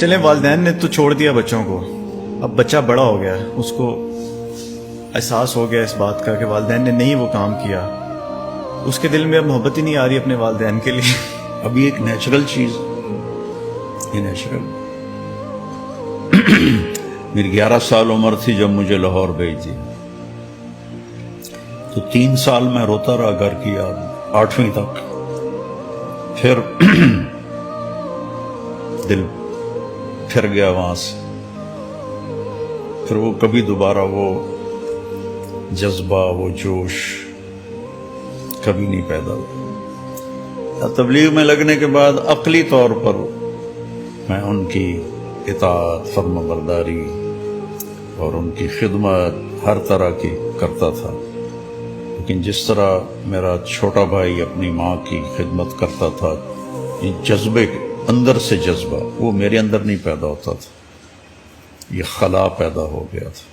چلیں والدین نے تو چھوڑ دیا بچوں کو، اب بچہ بڑا ہو گیا، اس کو احساس ہو گیا اس بات کا کہ والدین نے نہیں وہ کام کیا، اس کے دل میں اب محبت ہی نہیں آ رہی اپنے والدین کے لیے۔ اب یہ ایک نیچرل چیز، یہ نیچرل۔ میری 11 سال عمر تھی جب مجھے لاہور بھیج دیا، تو 3 سال میں روتا رہا گھر کی یاد، 8ویں تک۔ پھر دل پھر گیا وہاں سے، پھر وہ کبھی دوبارہ وہ جذبہ، وہ جوش کبھی نہیں پیدا ہوا۔ تبلیغ میں لگنے کے بعد عقلی طور پر میں ان کی اطاعت، فرما برداری اور ان کی خدمت ہر طرح کی کرتا تھا، لیکن جس طرح میرا چھوٹا بھائی اپنی ماں کی خدمت کرتا تھا، یہ جذبے اندر سے جذبہ وہ میرے اندر نہیں پیدا ہوتا تھا، یہ خلا پیدا ہو گیا تھا۔